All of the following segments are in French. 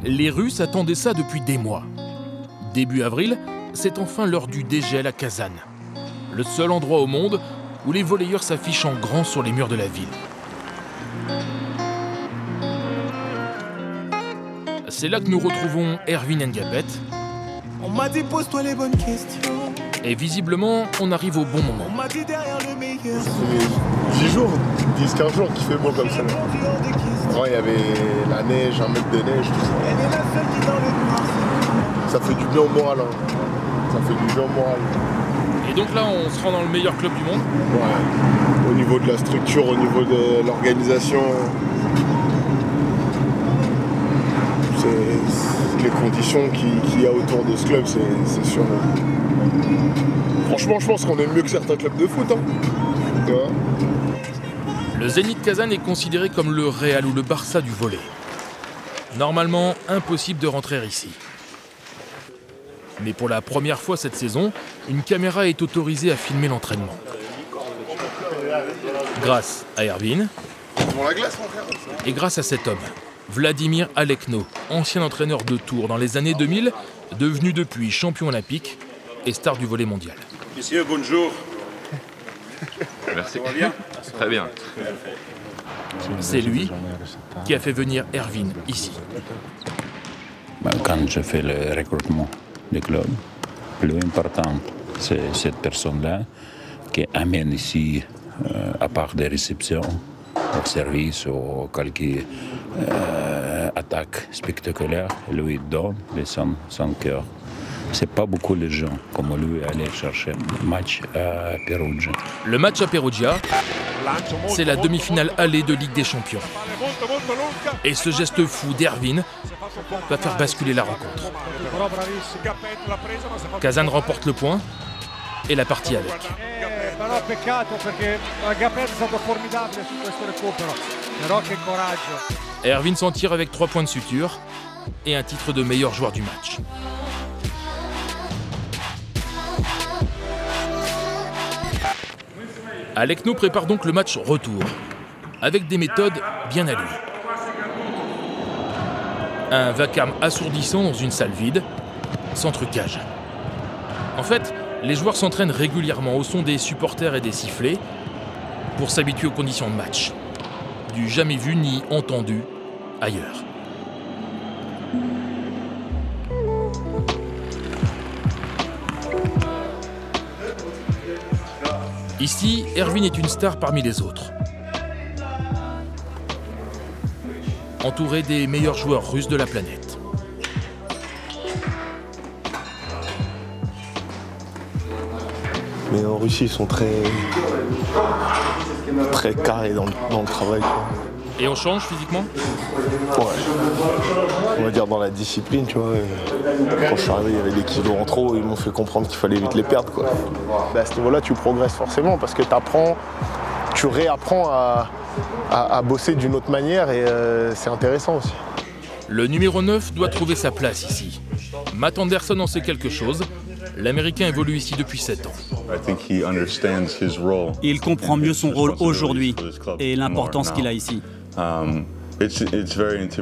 Les Russes attendaient ça depuis des mois. Début avril, c'est enfin l'heure du dégel à Kazan, le seul endroit au monde où les volleyeurs s'affichent en grand sur les murs de la ville. C'est là que nous retrouvons Ervin Ngapet. On m'a dit pose-toi les bonnes questions. Et visiblement, on arrive au bon moment. On m'a dit derrière le meilleur. C'est 10 jours, 10-15 jours qu'il fait beau comme ça. Avant, il y avait la neige, 1 mètre de neige, tout ça. Elle est la seule qui est dans le noir. Ça fait du bien au moral. Hein. Ça fait du bien au moral. Et donc là, on se rend dans le meilleur club du monde. Ouais. Au niveau de la structure, au niveau de l'organisation. Les conditions qu'il y a autour de ce club, c'est sûr. Franchement, je pense qu'on est mieux que certains clubs de foot. Hein. Tu vois ? Le Zénith Kazan est considéré comme le Real ou le Barça du volley. Normalement, impossible de rentrer ici. Mais pour la première fois cette saison, une caméra est autorisée à filmer l'entraînement. Grâce à Ervin et grâce à cet homme, Vladimir Alekno, ancien entraîneur de Tours dans les années 2000, devenu depuis champion olympique et star du volley mondial. Monsieur, bonjour. Merci. Ça va bien ? Très bien. C'est lui qui a fait venir Ervin ici. Quand je fais le recrutement du club, le plus important, c'est cette personne-là qui amène ici, à part des réceptions, au service ou quelques attaques spectaculaires, lui donne son cœur. C'est pas beaucoup les gens comme lui aller chercher un match à Perugia. Le match à Perugia, c'est la demi-finale allée de Ligue des Champions. Et ce geste fou d'Ervin va faire basculer la rencontre. Kazan remporte le point et la partie avec. Ervin s'en tire avec 3 points de suture et un titre de meilleur joueur du match. Alekno prépare donc le match retour, avec des méthodes bien à lui. Un vacarme assourdissant dans une salle vide, sans trucage. En fait, les joueurs s'entraînent régulièrement au son des supporters et des sifflets pour s'habituer aux conditions de match. Du jamais vu ni entendu ailleurs. Ici, Ervin est une star parmi les autres. Entouré des meilleurs joueurs russes de la planète. Mais en Russie, ils sont très carrés dans le travail. Quoi. Et on change physiquement ? Ouais. On va dire dans la discipline, tu vois. Quand je suis arrivé, il y avait des kilos en trop, ils m'ont fait comprendre qu'il fallait vite les perdre, quoi. À ce niveau-là, tu progresses forcément parce que tu réapprends à bosser d'une autre manière et c'est intéressant aussi. Le numéro 9 doit trouver sa place ici. Matt Anderson en sait quelque chose. L'Américain évolue ici depuis 7 ans. Il comprend mieux son rôle aujourd'hui et l'importance qu'il a ici.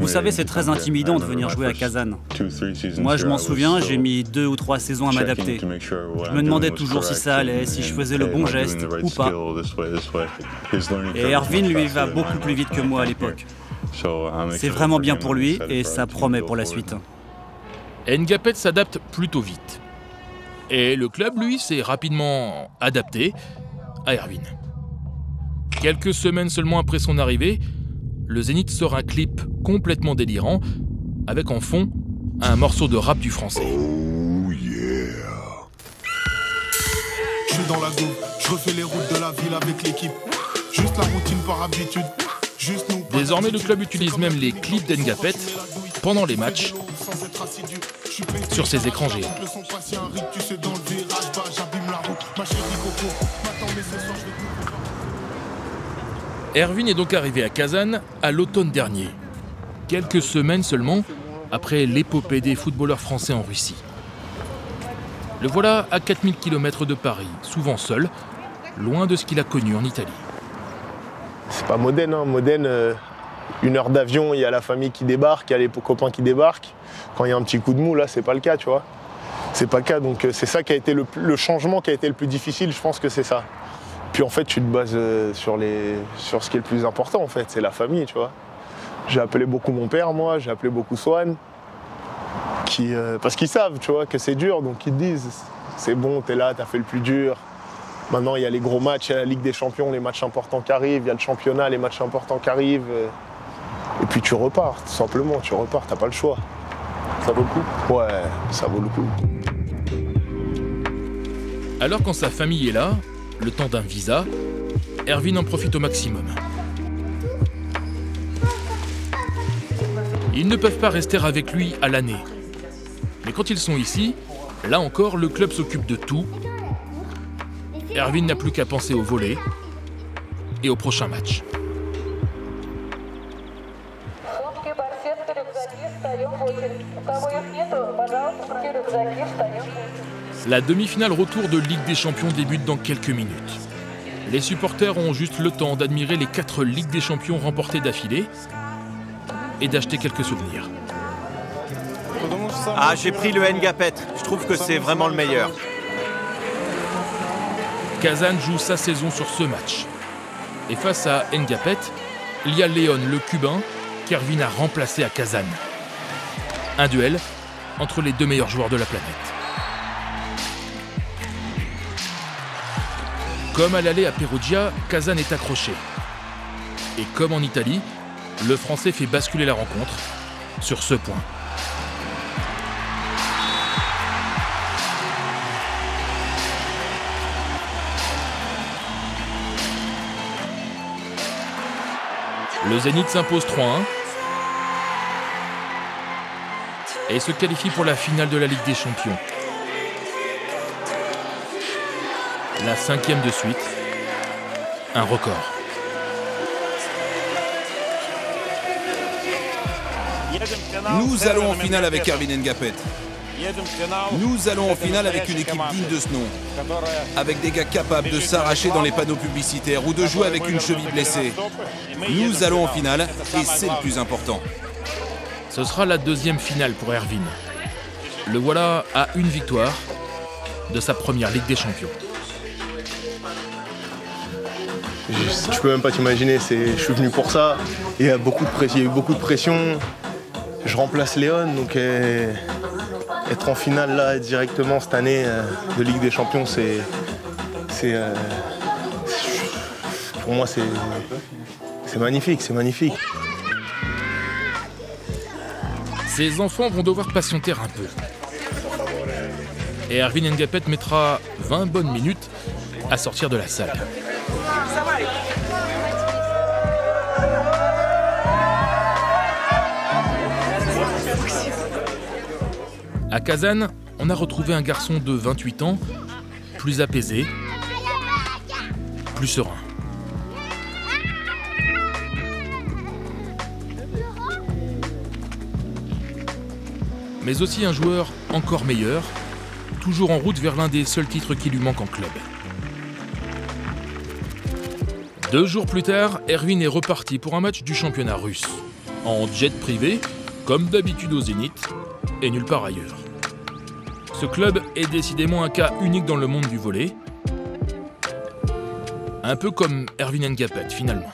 Vous savez, c'est très intimidant de venir jouer à Kazan. Moi, je m'en souviens, j'ai mis 2 ou 3 saisons à m'adapter. Je me demandais toujours si ça allait, si je faisais le bon geste ou pas. Et Ervin, lui, va beaucoup plus vite que moi à l'époque. C'est vraiment bien pour lui et ça promet pour la suite. Ngapet s'adapte plutôt vite. Et le club, lui, s'est rapidement adapté à Ervin. Quelques semaines seulement après son arrivée, le Zénith sort un clip complètement délirant, avec en fond un morceau de rap du français. Oh yeah. Je suis dans la go, je refais les routes de la ville avec l'équipe. Juste la routine par habitude. Désormais, le club utilise même les clips d'Ngapet pendant les matchs sur ses écrans géants. Ervin est donc arrivé à Kazan à l'automne dernier, quelques semaines seulement après l'épopée des footballeurs français en Russie. Le voilà à 4000 km de Paris, souvent seul, loin de ce qu'il a connu en Italie. C'est pas Modène, hein. Modène, 1 heure d'avion, il y a la famille qui débarque, il y a les copains qui débarquent. Quand il y a un petit coup de mou, là, c'est pas le cas, tu vois. C'est pas le cas, donc c'est ça qui a été le changement qui a été le plus difficile, je pense que c'est ça. Puis en fait, tu te bases sur ce qui est le plus important, en fait, c'est la famille, tu vois. J'ai appelé beaucoup mon père, moi, j'ai appelé beaucoup Swan, parce qu'ils savent, tu vois, que c'est dur, donc ils te disent, c'est bon, t'es là, t'as fait le plus dur. Maintenant, il y a les gros matchs, il y a la Ligue des Champions, les matchs importants qui arrivent, il y a le championnat, les matchs importants qui arrivent. Et puis tu repars, tout simplement, tu repars, t'as pas le choix. Ça vaut le coup? Ouais, ça vaut le coup. Alors quand sa famille est là, le temps d'un visa, Erwin en profite au maximum. Ils ne peuvent pas rester avec lui à l'année. Mais quand ils sont ici, là encore, le club s'occupe de tout. Erwin n'a plus qu'à penser au volley et au prochain match. La demi-finale retour de Ligue des Champions débute dans quelques minutes. Les supporters ont juste le temps d'admirer les 4 Ligues des Champions remportées d'affilée et d'acheter quelques souvenirs. Ah, j'ai pris le Ngapet. Je trouve que c'est vraiment le meilleur. Kazan joue sa saison sur ce match. Et face à Ngapet, il y a Léon, le Cubain, qu'Erwin a remplacé à Kazan. Un duel entre les 2 meilleurs joueurs de la planète. Comme à l'aller à Perugia, Kazan est accroché. Et comme en Italie, le Français fait basculer la rencontre sur ce point. Le Zénith s'impose 3-1 et se qualifie pour la finale de la Ligue des Champions. La 5e de suite, un record. Nous allons en finale avec Erwin Ngapet. Nous allons en finale avec une équipe digne de ce nom. Avec des gars capables de s'arracher dans les panneaux publicitaires ou de jouer avec une cheville blessée. Nous allons en finale et c'est le plus important. Ce sera la 2e finale pour Erwin. Le voilà à une victoire de sa première Ligue des Champions. Tu peux même pas t'imaginer, je suis venu pour ça. Il y a eu beaucoup de pression. Je remplace Léon, donc être en finale là directement cette année de Ligue des Champions, pour moi c'est magnifique, c'est magnifique. Ces enfants vont devoir patienter un peu. Et Erwin Ngapet mettra 20 bonnes minutes à sortir de la salle. À Kazan, on a retrouvé un garçon de 28 ans, plus apaisé, plus serein. Mais aussi un joueur encore meilleur, toujours en route vers l'un des seuls titres qui lui manquent en club. 2 jours plus tard, Erwin est reparti pour un match du championnat russe, en jet privé, comme d'habitude au Zénith, et nulle part ailleurs. Ce club est décidément un cas unique dans le monde du volley, un peu comme Erwin Ngapet finalement.